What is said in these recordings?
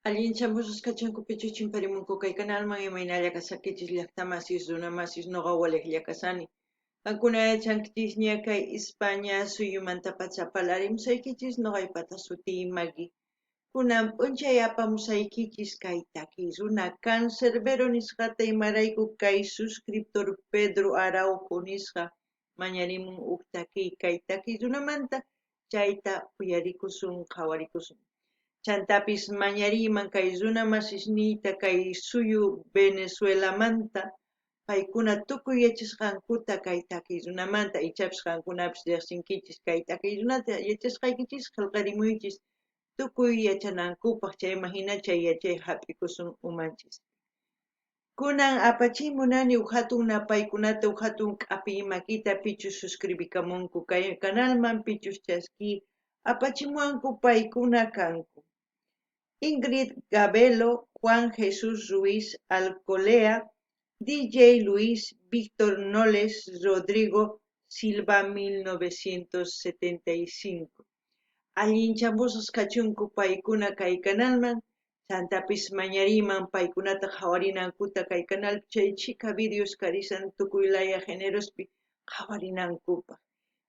Allinchamusus kachankupichu chimparimunku kay kanalman imaynalla kasakichis llaqtamasis runamasis noqa waliqlla kankuna yachankichis ña kay España suyumanta pachapalarimusaykichis noqaypata suti Magui kunan p'unchay apamusaykichis kay takiy runa Cancerbero nisqata imarayku kay suscriptor Pedro Araujo nisqa mañarimun huk takiy kay takiy runamanta chayta uyarikusun qhawarikusun chantapis mañariman kay runa masisniyta kay suyu Venezuelamanta paykuna tukuy yachasqankuta kay takiy runamanta ichapish qankunapis riqsinkichis kay takiy runata yachasqaykichis qillqarimuychis tukuy yachanankupaq chayman hina chay yachay hap'ikusun umanchis. Kunan apachimunani huk hatun napaykunata huk hatun k'api makita pichush suscribikamunku kay kanalman pichush chaski apachimuwanku paykuna kanku. Ingrid Gabelo, Juan Jesús Ruiz Alcolea, DJ Luis Víctor Noles Rodrigo Silva 1975. Allinchamusas kachunku paykuna kay kanalman, chantapis mañariman paykunata qhawarinankuta kay kanal chay chika videos karisan tukuylaya generospi qhawarinankupaq.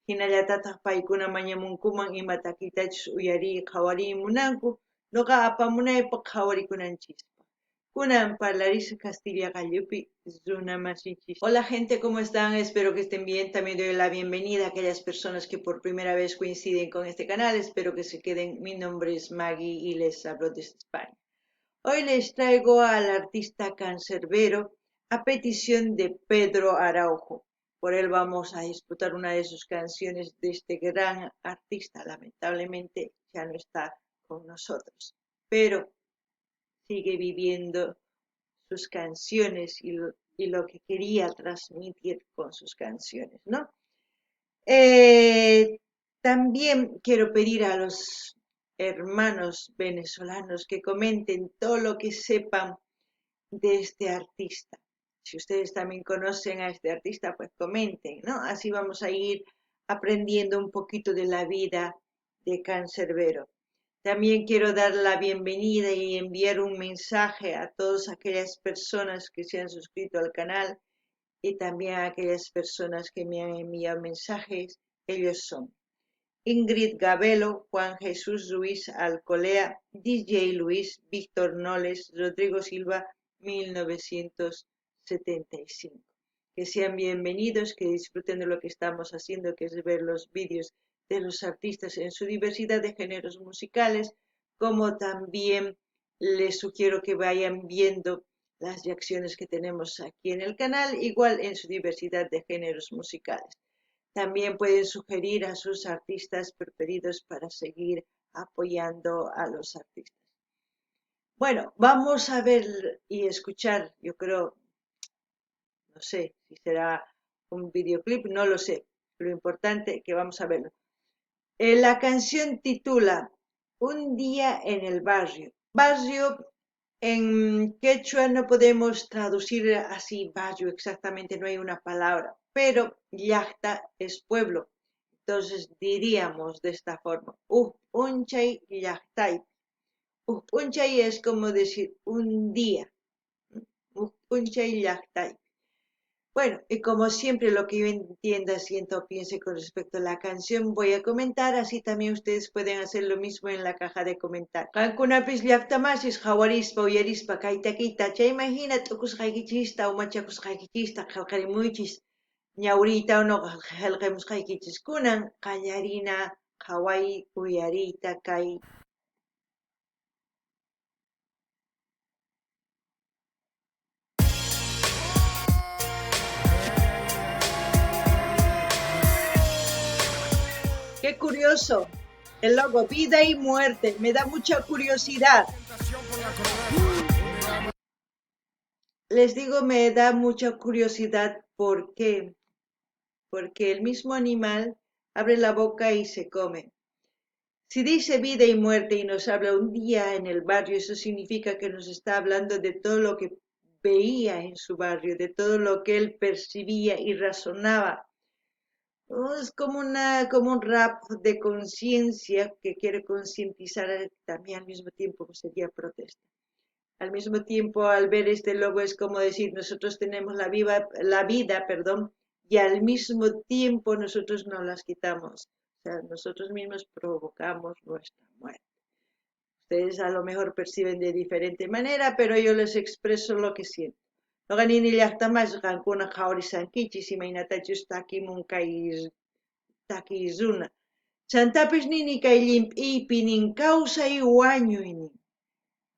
Hinallatataq paykuna mañamunkuman ima takitachus uyari qhawarimunanku noqa apamunaypaq qhawarikunanchispaq. Kunan parlarisqa Castilla Gallupi runamasinchis. Hola gente, ¿cómo están? Espero que estén bien. También doy la bienvenida a aquellas personas que por primera vez coinciden con este canal. Espero que se queden. Mi nombre es Maggie y les hablo desde España. Hoy les traigo al artista Cancerbero a petición de Pedro Araujo. Por él vamos a disfrutar una de sus canciones de este gran artista. Lamentablemente ya no está con nosotros, pero sigue viviendo sus canciones y lo que quería transmitir con sus canciones, ¿no? También quiero pedir a los hermanos venezolanos que comenten todo lo que sepan de este artista. Si ustedes también conocen a este artista, pues comenten, ¿no? Así vamos a ir aprendiendo un poquito de la vida de Cancerbero. También quiero dar la bienvenida y enviar un mensaje a todas aquellas personas que se han suscrito al canal y también a aquellas personas que me han enviado mensajes. Ellos son Ingrid Gabelo, Juan Jesús Ruiz Alcolea, DJ Luis Víctor Noles, Rodrigo Silva 1975. Que sean bienvenidos, que disfruten de lo que estamos haciendo, que es ver los vídeos de los artistas en su diversidad de géneros musicales, como también les sugiero que vayan viendo las reacciones que tenemos aquí en el canal, igual en su diversidad de géneros musicales. También pueden sugerir a sus artistas preferidos para seguir apoyando a los artistas. Bueno, vamos a ver y escuchar, yo creo, no sé si será un videoclip, no lo sé. Lo importante es que vamos a verlo. La canción titula Un día en el barrio. Barrio en quechua no podemos traducir así barrio exactamente, no hay una palabra, pero llaqta es pueblo. Entonces diríamos de esta forma, unchay llaqtay. Unchay es como decir un día. Unchay llaqtay. Bueno, y como siempre lo que yo entienda, sienta o piense con respecto a la canción, voy a comentar, así también ustedes pueden hacer lo mismo en la caja de comentarios. Kankunapis llaqtamasis hawarispa uyarispa kaytakita, chay imagina tukusqaykichista umachakusqaykichista qillqarimuychis ñawriyta unuqa qillqamusqaykichis kunan qallarina qhaway uyariyta kay. Qué curioso, el logo, vida y muerte, me da mucha curiosidad. Les digo, me da mucha curiosidad, ¿por qué? Porque el mismo animal abre la boca y se come. Si dice vida y muerte y nos habla un día en el barrio, eso significa que nos está hablando de todo lo que veía en su barrio, de todo lo que él percibía y razonaba Es como un rap de conciencia que quiere concientizar también al mismo tiempo que sería protesta. Al mismo tiempo, al ver este logo es como decir, nosotros tenemos la vida, perdón, y al mismo tiempo nosotros nos las quitamos. O sea, nosotros mismos provocamos nuestra muerte. Ustedes a lo mejor perciben de diferente manera, pero yo les expreso lo que siento. Noqanini llaqtamas qankuna qhawrisankichis imaynatachus takiyzuna. Chantapis nini kay llimp'iypi nin kawsay wañuy nin.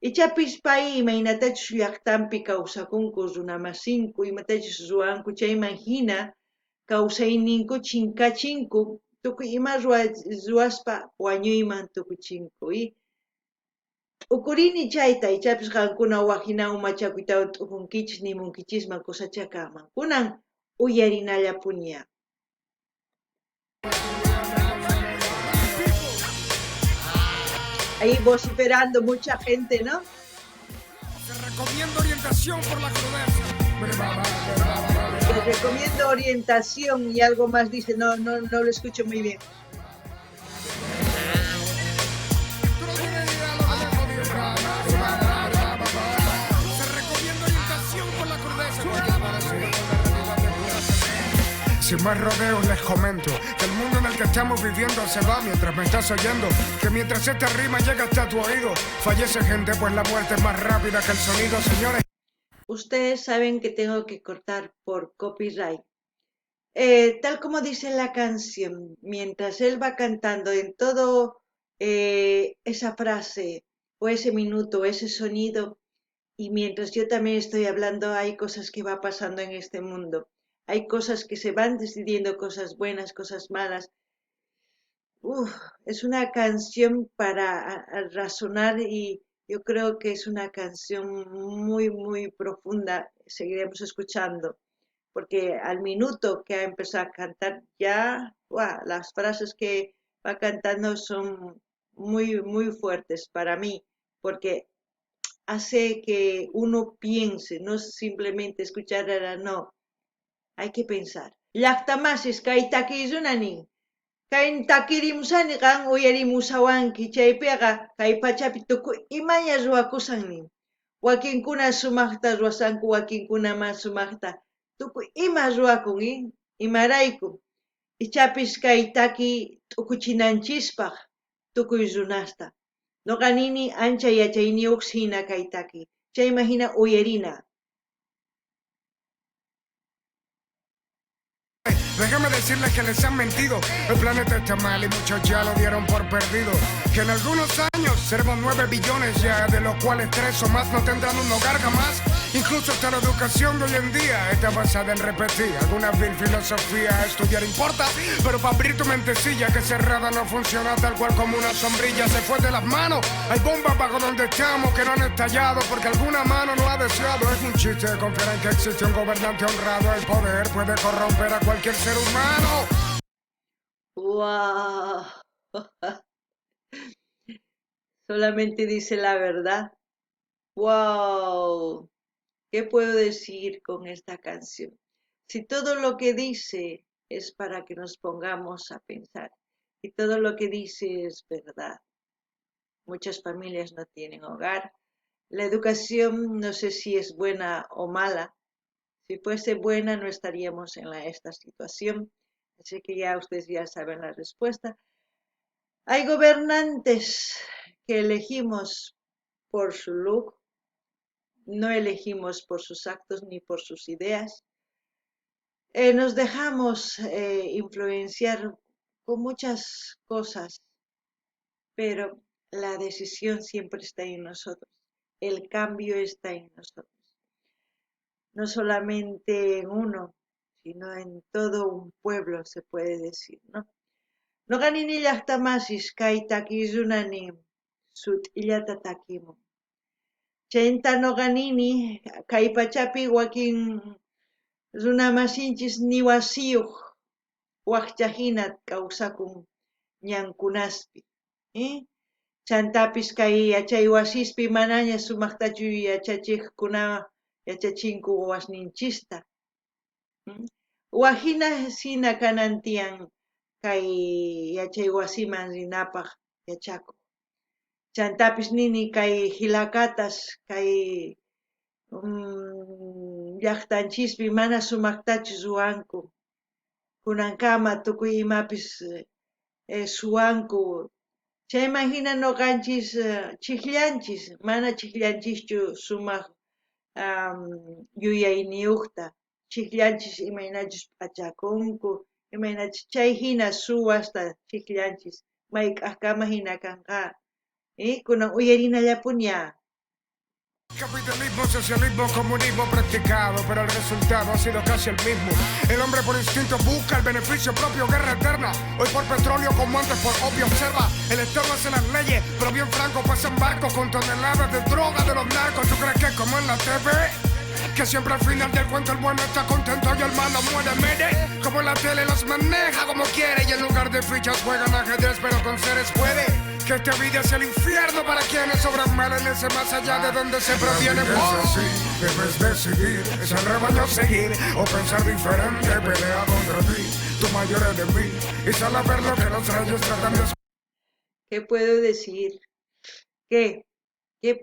Ichapis pay imaynatachus llaqtanpi kawsakunku runamasinku imatachus ruwanku chayman hina kawsayninku chinkachinku tukuy ima ruwaspa wañuyman tukuchinku. Ukurini chayta ichapis qankuna waqhina umachakuytawan t'ufunkichis nimunkichisman kusachakaman. Kunan uyarinalla puña. Ahí vociferando mucha gente, ¿no? Te recomiendo orientación por la crudeza. Te recomiendo orientación y algo más dice, no lo escucho muy bien. Te recomiendo orientación por la crudeza. Sin más rodeos les comento que el mundo en el que estamos viviendo se va mientras me estás oyendo. Que mientras esta rima llega hasta tu oído, fallece gente pues la muerte es más rápida que el sonido, señores. Ustedes saben que tengo que cortar por copyright. Tal como dice la canción, mientras él va cantando en todo esa frase o ese minuto, ese sonido, y mientras yo también estoy hablando, hay cosas que va pasando en este mundo. Hay cosas que se van decidiendo, cosas buenas, cosas malas. Es una canción para razonar y yo creo que es una canción muy, muy profunda. Seguiremos escuchando, porque al minuto que ha empezado a cantar ya, las frases que va cantando son muy, muy fuertes para mí, porque hace que uno piense, no simplemente escuchar, no, hay que pensar. Llaqtamasis kay takiykunanin kay takirimusani qan uyarimusawanki chaypiqa kay pachapi tukuy imaña ruwakusannin. Wakinkuna sumaqta ruwasanku, wakinkuna mas sumaqta tukuy ima ruwakun, imarayku. Ichapis kay taki t'ukuchinanchispaq tukuy runasta. Noqanini ancha yachayniyuq hina kay taki. Chayma hina uyarina. Déjame decirles que les han mentido. El planeta está mal y muchos ya lo dieron por perdido. Que en algunos años seremos 9 billones ya, de los cuales 3 o más no tendrán un hogar jamás. Incluso hasta la educación de hoy en día está basada en repetir alguna vil filosofía. Estudiar importa, pero para abrir tu mentecilla que cerrada no funciona tal cual como una sombrilla. Se fue de las manos. Hay bombas bajo donde estamos que no han estallado porque alguna mano no ha deseado. Es un chiste confiar en que existe un gobernante honrado. El poder puede corromper a cualquier ser humano. ¡Wow! Solamente dice la verdad. ¡Wow! ¿Qué puedo decir con esta canción? Si todo lo que dice es para que nos pongamos a pensar y todo lo que dice es verdad. Muchas familias no tienen hogar. La educación no sé si es buena o mala. Si fuese buena no estaríamos en esta situación. Así que ya ustedes ya saben la respuesta. Hay gobernantes que elegimos por su look, no elegimos por sus actos ni por sus ideas. Nos dejamos influenciar con muchas cosas, pero la decisión siempre está en nosotros. El cambio está en nosotros. No solamente en uno, sino en todo un pueblo, se puede decir, ¿no? Noqanini llaqtamasis kay takiykunani sut'illata takimun. Chayta noqanini kay pachapi wakin runamasinchis niwasiyuq waqchahina kawsakun ñankunaspi. Chantapis kay yachay wasispi manaña sumaqtachu yachachinku wasninchista. Wajina sina kanantian kay yachay wasiman rinapaq yachakuq. Chantapis nini kay hilakatas kay llaqtanchispi mana sumaqtachu ruwanku. Kunankama tukuy imapis suwanku. Chayman hina ñuqanchis chiqllanchis, mana chiqllanchischu sumaq yuyayniyuqta. Chiqllanchis imaynachus p'achakunku, imaynachus chay hina suwasta chiqllanchis mayk'aqkama hina kanqa. Kunan uyarinallapuña. Capitalismo, socialismo, comunismo practicado, pero el resultado ha sido casi el mismo. El hombre por instinto busca el beneficio propio, guerra eterna. Hoy por petróleo como antes por opio. Observa, el Estado hace las leyes, pero bien franco pasan barcos con toneladas de droga de los narcos. ¿Tú crees que es como en la TV? Que siempre al final del cuento el bueno está contento y el malo muere, mire. Como en la tele los maneja como quiere y en lugar de fichas juegan ajedrez, pero con seres puede. Que esta vida es el infierno para quienes sobran mal en ese más allá de donde se proviene. Es así, debes decidir, es el rebaño seguir o pensar diferente, pelea contra ti, tu mayor enemigo y sal a ver lo que los rayos tratan de... ¿Qué puedo decir? ¿Qué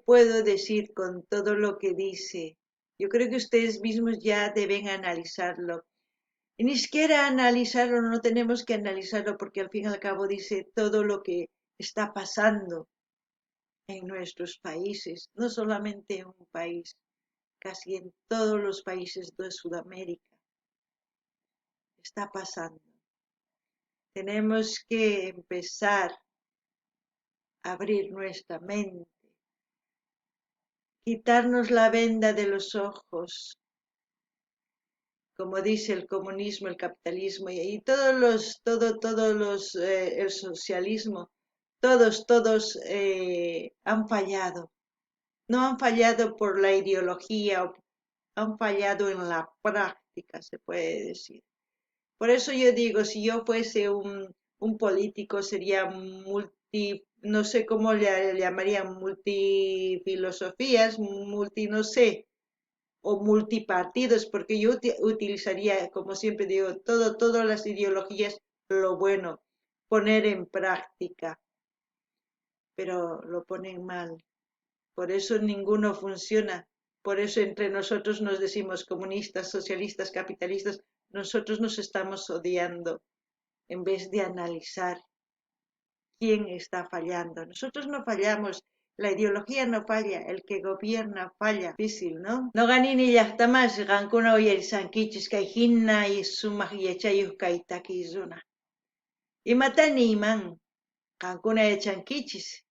puedo decir con todo lo que dice? Yo creo que ustedes mismos ya deben analizarlo. Y ni siquiera analizarlo, no tenemos que analizarlo porque al fin y al cabo dice todo lo que está pasando en nuestros países, no solamente en un país, casi en todos los países de Sudamérica está pasando. Tenemos que empezar a abrir nuestra mente, quitarnos la venda de los ojos, como dice el comunismo, el capitalismo y el socialismo. Todos han fallado. No han fallado por la ideología, han fallado en la práctica, se puede decir. Por eso yo digo, si yo fuese un político, sería no sé cómo le llamarían, multifilosofías, no sé, o multipartidos, porque yo utilizaría, como siempre digo, todas las ideologías, lo bueno, poner en práctica. Pero lo ponen mal. Por eso ninguno funciona. Por eso entre nosotros nos decimos comunistas, socialistas, capitalistas. Nosotros nos estamos odiando en vez de analizar quién está fallando. Nosotros no fallamos. La ideología no falla. El que gobierna falla. Difícil, ¿no? No ganini llaqtamas qankuna uyarisankichis kay hina y sumaq yachayuq kaytakizuna. Imatani iman qankuna yachankichis.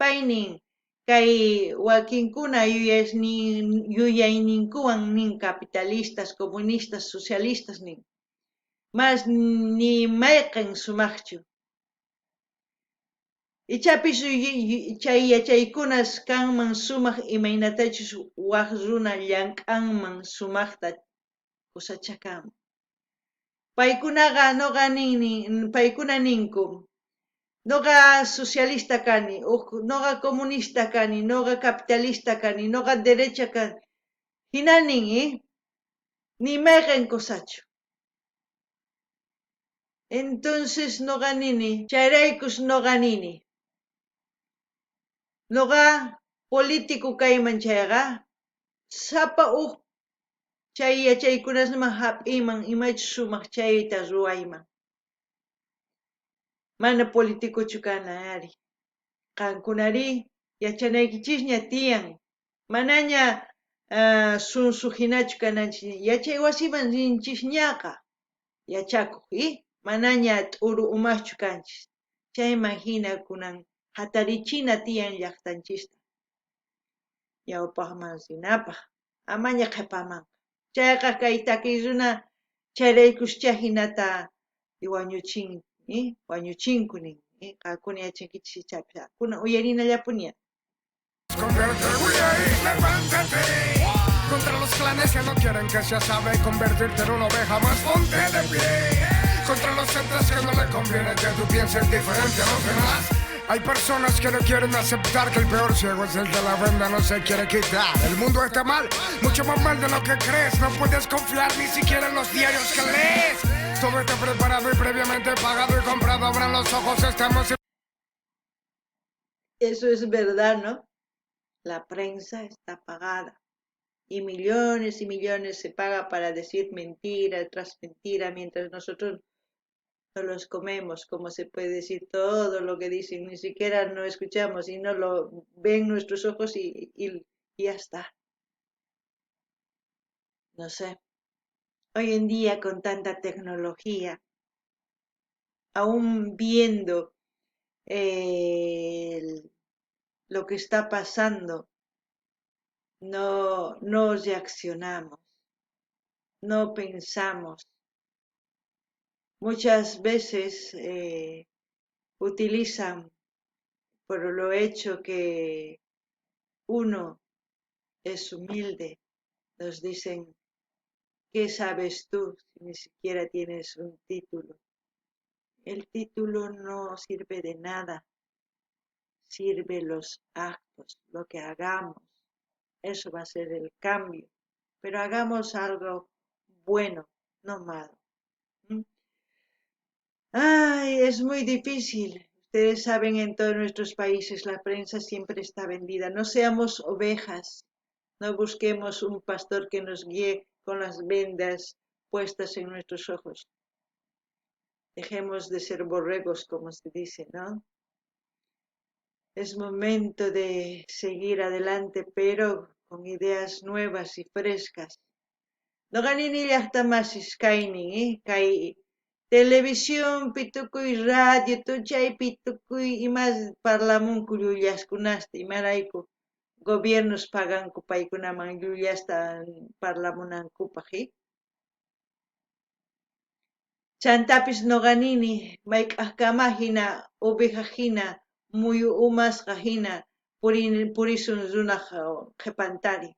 Paynin kay wakinkuna yuyayninkuwan nin capitalistas, comunistas, socialistas nin. Mas ni mayqin sumaqchu. Ichapis chay yachaykunas kanman sumaq imaynatachus waq runa llank'anman sumaqta kusachakan. Paykuna ninku noqa socialista kani, noqa comunista kani, noqa capitalista kani, noqa derecha kani. Hinanin, ni mayqin kusachu. Entonces noqa nini, chayraykus noqa nini. Noqa político kayman chayqa, sapa chay yachaykunasman hap'iman imachus sumaq chayta ruwayman. Mana políticochu kanari. Qankunari yachanaykichisña tiyan. Manaña sunsu hinachu kananchis. Yachay wasiman rinchisñaqa. Yachakuq, manaña t'uru umaqchu kanchis. Chayman hina kunan hatarichina tiyan llaqtanchista. Ñawpaqman rinapaq. Amaña qhipamanqa. Chayqa kay takiy runa chayraykuscha hinata wañuchinku nin. Qankuna yachankichis chaypi. Kuna uyarinallapuña. Contra los clanes que no quieren que se sabe convertirte en una oveja más, ponte de pie. Contra los entes que no le conviene que tú pienses diferente a los demás. Hay personas que no quieren aceptar que el peor ciego es el que la venda no se quiere quitar. El mundo está mal, mucho más mal de lo que crees. No puedes confiar ni siquiera en los diarios que lees. Todo está preparado y previamente pagado y comprado. Abran los ojos, estamos... Eso es verdad, ¿no? La prensa está pagada y millones se paga para decir mentira tras mentira, mientras nosotros no los comemos, como se puede decir todo lo que dicen, ni siquiera no escuchamos y no lo ven nuestros ojos y ya está. No sé, hoy en día con tanta tecnología, aún viendo lo que está pasando, no reaccionamos, no pensamos. Muchas veces utilizan por lo hecho que uno es humilde, nos dicen, ¿qué sabes tú si ni siquiera tienes un título? El título no sirve de nada, sirve los actos, lo que hagamos. Eso va a ser el cambio, pero hagamos algo bueno, no malo. ¿Mm? Ay, es muy difícil. Ustedes saben, en todos nuestros países la prensa siempre está vendida. No seamos ovejas, no busquemos un pastor que nos guíe con las vendas puestas en nuestros ojos. Dejemos de ser borregos, como se dice, ¿no? Es momento de seguir adelante, pero con ideas nuevas y frescas. No ganini llaqtamas kaynin, kay televisión pitukuy radio tuchay pitukuy imas parlamunku llullaskunasta imarayku gobiernos paganku paykunaman llullasta parlamunankupaq. Chantapis noqanini mayk'aqkama hina oveja hina muyu umasqa hina purisun runaq qhipantari.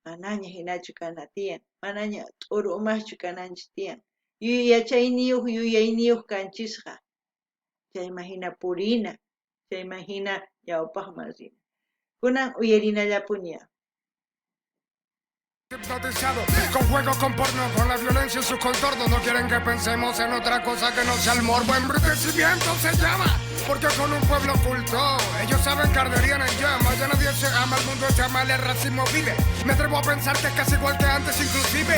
Manaña hinachu kana tiyan, manaña t'uru umaschu kananchis tiyan. Yuyayniyuq kanchisqa. Chayman hina purina, chayman hina ñawpaqman rina. Kunan uyarinallapuña. Hipnotizado con juegos, con porno, con la violencia en sus contornos. No quieren que pensemos en otra cosa que no sea el morbo. Embrutecimiento se llama, porque con un pueblo oculto ellos saben que arderían en llamas. Ya nadie se ama, el mundo se ama, el racismo vive. Me atrevo a pensar que es casi igual que antes inclusive.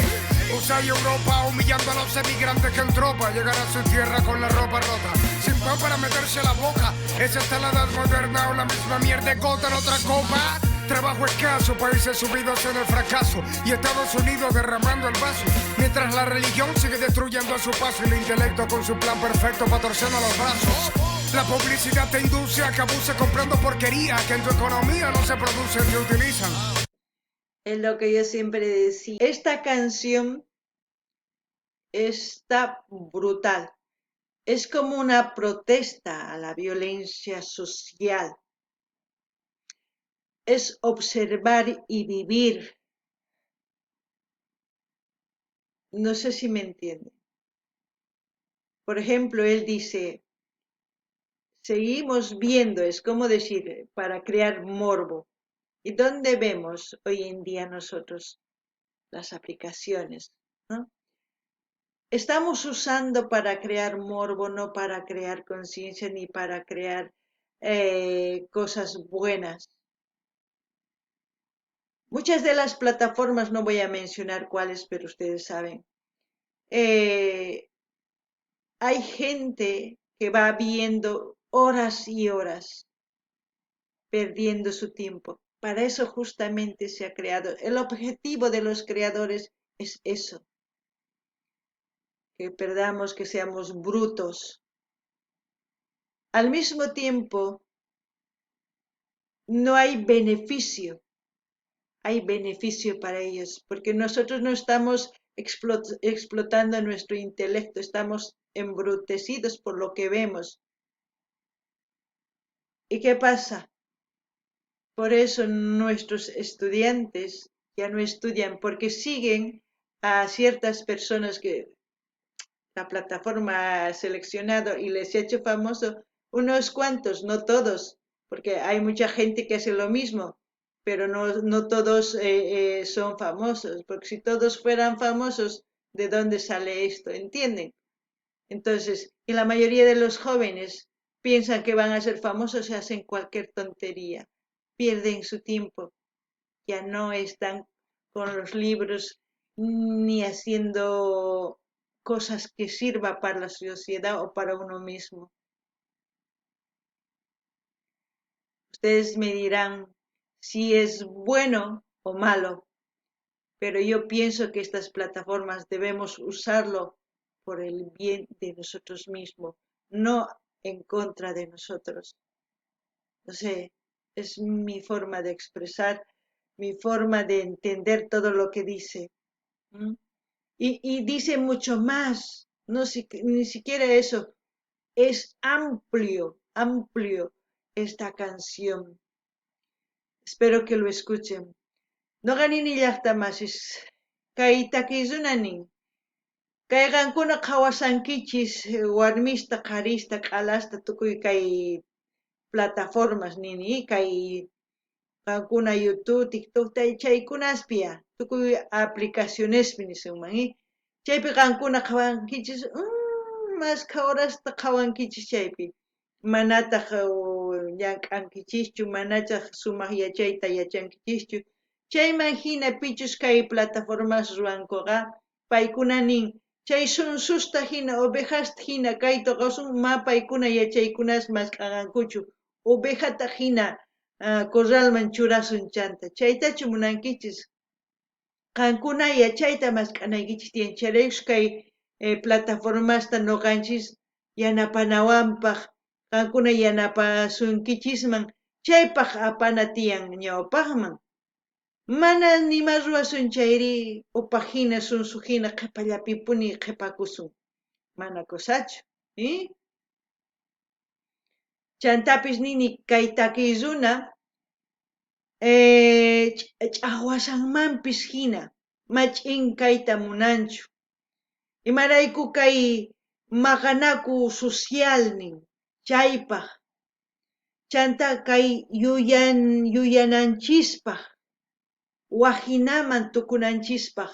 USA y Europa humillando a los emigrantes que en tropa llegan a su tierra con la ropa rota, sin pan para meterse a la boca. ¿Es esta la edad moderna o la misma mierda gota en otra copa? Trabajo escaso, países subidos en el fracaso y Estados Unidos derramando el vaso, mientras la religión sigue destruyendo a su paso y el intelecto con su plan perfecto para torcernos los brazos. La publicidad te induce a que abuse comprando porquería que en tu economía no se produce ni utilizan. Es lo que yo siempre decía. Esta canción está brutal. Es como una protesta a la violencia social. Es observar y vivir. No sé si me entienden. Por ejemplo, él dice, seguimos viendo, es como decir, para crear morbo. ¿Y dónde vemos hoy en día nosotros las aplicaciones, ¿no? Estamos usando para crear morbo, no para crear conciencia ni para crear cosas buenas. Muchas de las plataformas, no voy a mencionar cuáles, pero ustedes saben, hay gente que va viendo horas y horas, perdiendo su tiempo. Para eso justamente se ha creado. El objetivo de los creadores es eso, que perdamos, que seamos brutos. Al mismo tiempo, no hay beneficio para ellos, porque nosotros no estamos explotando nuestro intelecto, estamos embrutecidos por lo que vemos. ¿Y qué pasa? Por eso nuestros estudiantes ya no estudian, porque siguen a ciertas personas que la plataforma ha seleccionado y les ha hecho famoso Unos cuantos, no todos, porque hay mucha gente que hace lo mismo, pero no todos son famosos, porque si todos fueran famosos, ¿de dónde sale esto? ¿Entienden? Entonces, y la mayoría de los jóvenes piensan que van a ser famosos y hacen cualquier tontería, pierden su tiempo, ya no están con los libros ni haciendo cosas que sirva para la sociedad o para uno mismo. Ustedes me dirán si es bueno o malo, pero yo pienso que estas plataformas debemos usarlo por el bien de nosotros mismos, no en contra de nosotros. No sé, es mi forma de expresar, mi forma de entender todo lo que dice. ¿M? Y dice mucho más, no ni siquiera eso, es amplio, amplio esta canción. Espero que lo escuchen. No ganini llaqtamasis, kay takizunanin, kayqankuna qawasankichis warmista qarista q'alasta tukuy kay plataformas nini kay qankuna YouTube, TikTok chaykunaspia tukuy aplicacionespi nisunman chaypi qankuna qawankichis mas qhawarasta qawankichis chaypi manataq llank'ankichischu manataq sumaq yachayta yachankichischu chayman hina pichus kay plataformas ruwankuqa paykuna nin chay sunsusta hina ovejasta hina kayta qasun ma paykuna yachaykunas mas q'aqankuchu ovejata hina corralman churasun chanta chaytachu munankichis qankuna yachayta masq'anaykichis tiyan chayraykus kay plataformasta noqanchis yanapanawanpaq qankuna yanapasunkichisman chaypaq apana tiyan ñawpaqman mana nima ruwasun chayri upaq hina sunsu hina qhipallapipuni qhipakusun mana kusachu chantapis nini kay takiy runa ch'aqwasanmanpis hina mach'inkayta munanchu imarayku kay maqanaku socialnin chaypaq chanta kay yuyananchispaq wahinaman tukunanchispaq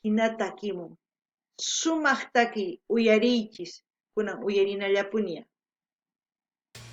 hina takimun sumaq taki uyariychis kunan uyarinallapuña.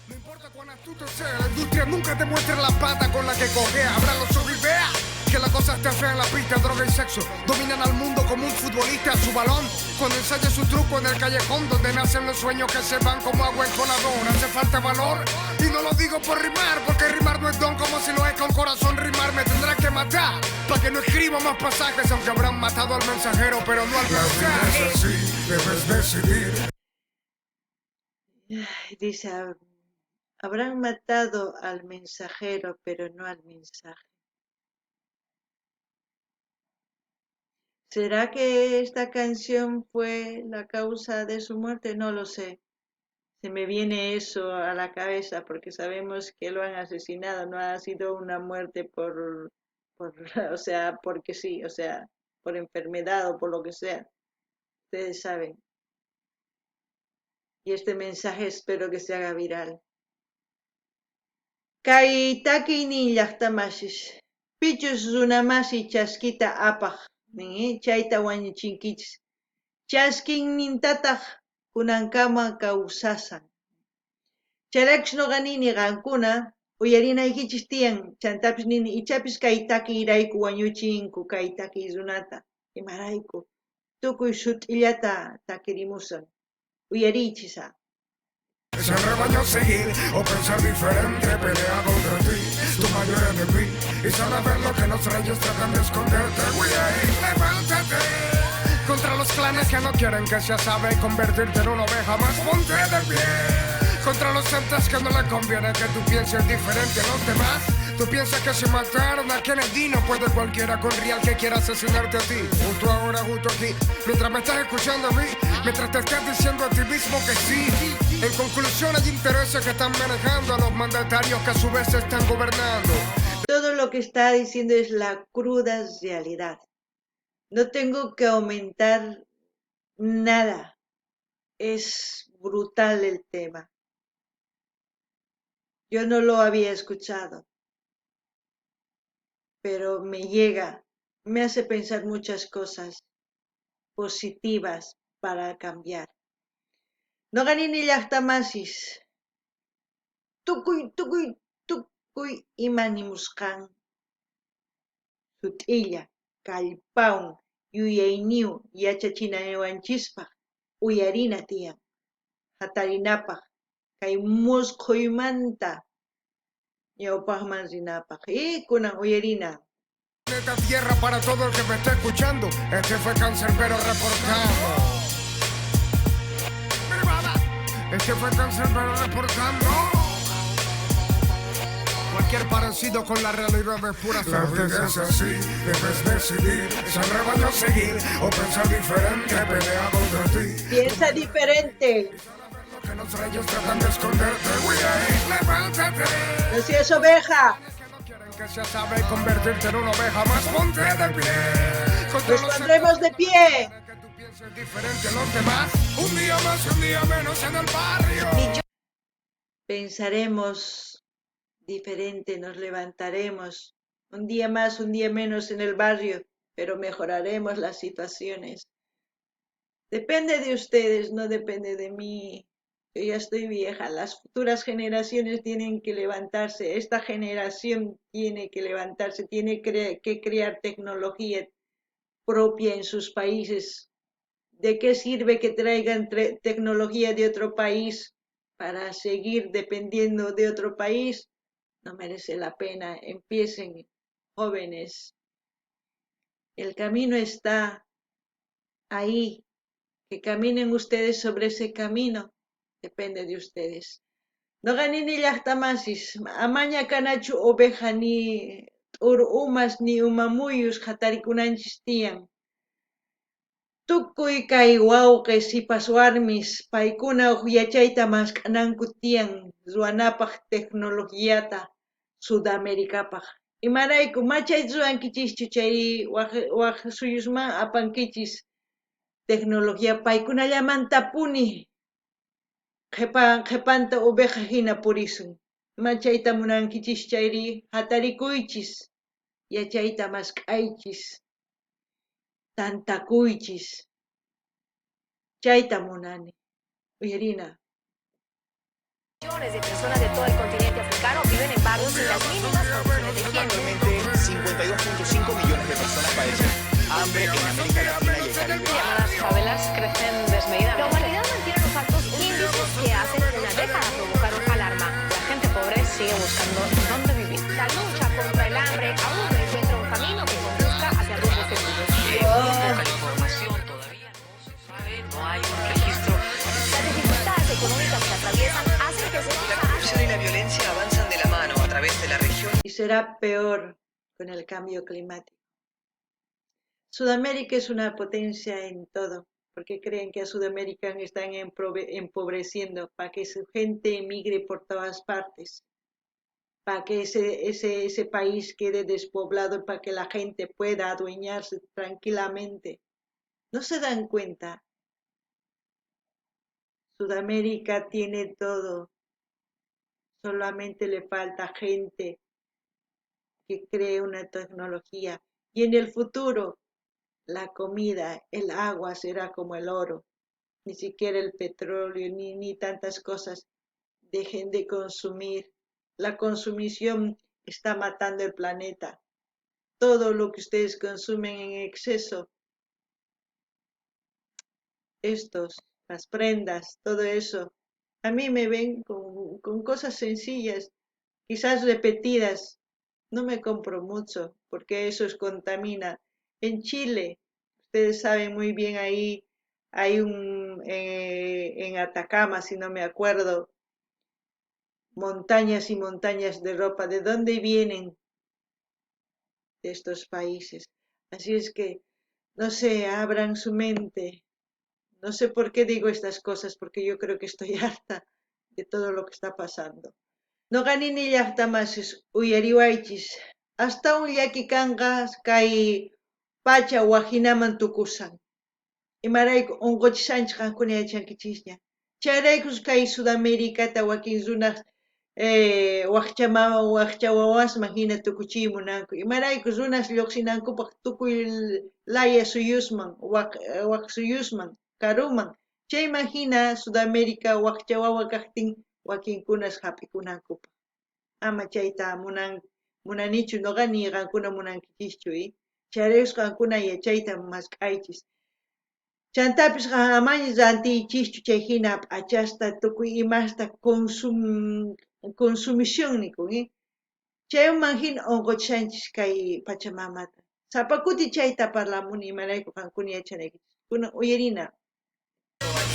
No importa cuán astuto sea, la industria nunca te muestra la pata con la que cojea. Ábralo sobre y vea que la cosa está fea en la pista, droga y sexo. Dominan al mundo como un futbolista a su balón. Cuando ensaya su truco en el callejón, donde nacen los sueños que se van como agua en colador. Hace falta valor, y no lo digo por rimar, porque rimar no es don como si lo es con corazón. Rimar me tendrá que matar, para que no escriba más pasajes, aunque habrán matado al mensajero, pero no al mensaje. Es así, debes decidir. Dice, habrán matado al mensajero, pero no al mensaje. ¿Será que esta canción fue la causa de su muerte? No lo sé. Se me viene eso a la cabeza porque sabemos que lo han asesinado, no ha sido una muerte o sea, porque sí, o sea, por enfermedad o por lo que sea. Ustedes saben. Y este mensaje espero que se haga viral. Kay takiynin llaqtamasish pichus runamasi chaskita apaq nin chayta wañuchinkichis chaskinnintataq kunankama kawsasan chayraykus nuqa nini qankuna uyarinaykichis tiyan chantapis nini ichapis kay takiyrayku wañuchinku kay takiy runata imarayku tukuy sut'illata takirimusan uyariychisa. Es el rebaño seguir o pensar diferente, pelea contra ti, tu mayor enemigo, y solo ver lo que los reyes tratan de esconderte, güey, ahí, levántate, contra los clanes que no quieren que se sabe convertirte en una oveja más, ponte de pie, contra los entes que no les conviene que tú pienses diferente a los demás. Tú piensas que si mataron a Kennedy no puede cualquiera con real que quiera asesinarte a ti. Justo ahora, justo aquí, mientras me estás escuchando a mí, mientras te estás diciendo a ti mismo que sí. En conclusión hay intereses que están manejando a los mandatarios que a su vez están gobernando. Todo lo que está diciendo es la cruda realidad. No tengo que aumentar nada. Es brutal el tema. Yo no lo había escuchado, pero me llega, me hace pensar muchas cosas positivas para cambiar. No ganini llaqtamasis, tukuy imanimusqan sut'illa, kallpawan, yuyayniw yachachinawanchispaq uyarina tiyan, hatarinapaq, kay musquymanta ñawpaqman rinapaq. Kunan uyarina. Planeta Tierra para todo el que me está escuchando. Este fue Cancerbero reportando. Este fue Cancerbero reportando. Cualquier parecido con la realidad es pura cerveza. La vida es así, debes decidir si al rebaño seguir o pensar diferente, pelea contra ti. Piensa diferente. Que los reyes tratan de esconderte, levántate. No seas oveja. Que se sabe convertirte en una oveja más, ponte de pie. Nos pondremos de pie. Que tú pienses diferente a los demás. Un día más y un día menos en el barrio. Pensaremos diferente, nos levantaremos. Un día más, un día menos en el barrio, pero mejoraremos las situaciones. Depende de ustedes, no depende de mí. Yo ya estoy vieja, las futuras generaciones tienen que levantarse, esta generación tiene que levantarse, tiene que crear tecnología propia en sus países. ¿De qué sirve que traigan tecnología de otro país para seguir dependiendo de otro país? No merece la pena. Empiecen, jóvenes. El camino está ahí. Que caminen ustedes sobre ese camino. Depende de ustedes. No ganini llaqtamasis. Amaña kanachu oveja ni umas ni umamuyus hatarikunanchis tiyan. Tukuy kay wawqis sipas warmis paykuna yachayta maskananku tiyan ruwanapaq tecnologiyata Sudamericapaq. Imarayku machay ruwankichischu chay waq suyusman apankichis tecnología paykunallamanta tapuni qhipanta oveja hina purisun. Machayta munankichis chayri hatarikuychis yachayta maskaychis tantakuychis chayta munani uyarina. Millones de personas de todo el continente africano viven en barrios sin las mínimas condiciones de higiene. Actualmente 52.5 millones de personas padecen hambre en América Latina y el Caribe. Las favelas crecen desmedidamente. La humanidad mantiene los altos índices que hace una década provocaron alarma. La gente pobre sigue buscando dónde vivir. La lucha contra el hambre aún no encuentra un camino que conduzca hacia rumbos seguros. La información todavía no se sabe, no hay un registro. Las dificultades económicas que atraviesan hacen que se La corrupción y la violencia avanzan de la mano a través de la región. Y será peor con el cambio climático. Sudamérica es una potencia en todo, porque creen que a Sudamérica están empobreciendo para que su gente emigre por todas partes, para que ese país quede despoblado, para que la gente pueda adueñarse tranquilamente. ¿No se dan cuenta? Sudamérica tiene todo, solamente le falta gente que cree una tecnología y en el futuro la comida, el agua será como el oro, ni siquiera el petróleo, ni tantas cosas. Dejen de consumir. La consumición está matando el planeta. Todo lo que ustedes consumen en exceso, las prendas, todo eso, a mí me ven con cosas sencillas, quizás repetidas. No me compro mucho porque eso contamina. En Chile, ustedes saben muy bien, ahí hay en Atacama, si no me acuerdo, montañas y montañas de ropa. ¿De dónde vienen? De estos países. Así es que, no sé, abran su mente. No sé por qué digo estas cosas, porque yo creo que estoy harta de todo lo que está pasando. No ganini llaqtamasis uyariwaychis. Hasta un llakikanqa kay pacha wajinaman tukusan. Imarayku unquchisanchis qankuna yachankichisña. Chayraykus kay Sudamericata wakin runaq waqchawawas hina tukuchimunanku imaraykus runas lluqsinankupaq tukuy laya suyusman waq suyusman karuman chayman hina Sudamérica waqchawawa kaqtin wakinkunas hap'ikunankupaq ama chayta munanichu nuqa niqankuna munankichischu charisqankuna yachayta masqaychis chantapis amaña rantiychischu chay hina p'achasta tukuy imasta consumición nikun chayman hina unqushanchis kay Pachamamata sapakuti chayta parlamuni imarayku qankuna yachanaykichispa kunan uyarina.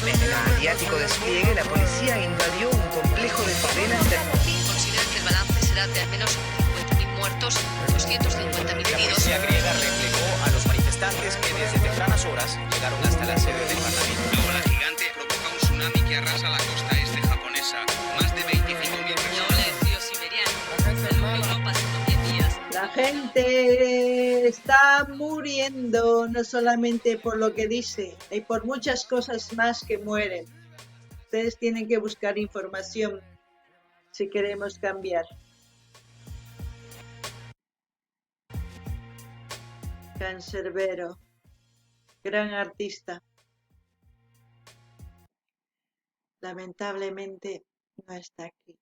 En el mediático despliegue, la policía invadió un complejo de favelas. Consideran que el balance será de al menos 50.000 muertos, 250.000 La heridos. policía griega replegó a los manifestantes que desde tempranas horas llegaron hasta la sede del Parlamento. La ola gigante provoca un tsunami que arrasa la costa este japonesa. Más de 25.000 personas. La gente está muriendo no solamente por lo que dice, hay por muchas cosas más que mueren. Ustedes tienen que buscar información si queremos cambiar. Cancerbero, gran artista. Lamentablemente no está aquí.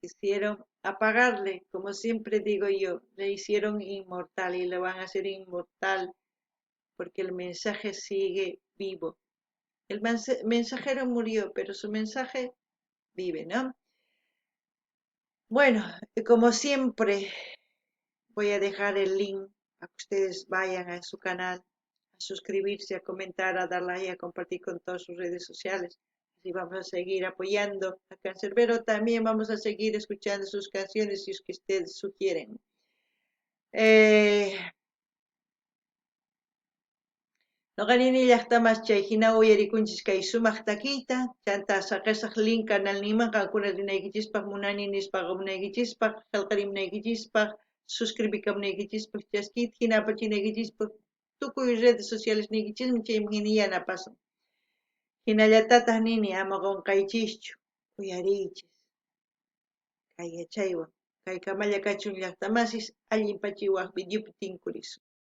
Quisieron apagarle, como siempre digo yo, le hicieron inmortal y le van a hacer inmortal porque el mensaje sigue vivo. El mensajero murió, pero su mensaje vive, ¿no? Bueno, como siempre, voy a dejar el link para que ustedes vayan a su canal, a suscribirse, a comentar, a dar like, a compartir con todas sus redes sociales. Y vamos a seguir apoyando a Cancerbero, también vamos a seguir escuchando sus canciones si es que ustedes sugieren. Noqanini llaqtamas chay hina uyarikunchis kay sumaq takiyta, chanta saqisaq link canal niman qankuna rinaykichispaq munani nispaq munaykichispaq, qillqarimunaykichispaq, suscribikamunaykichispaq chaskita hinapachinaykichispaq tukuy redes sociales niykichismi chayman hina yanapasun. Hinallatataq nini ama qunqaychischu, uyariychis. Kay yachaywan, kay kamalla kachun llaqtamasis allinpachiwaq videopi tinkurisun.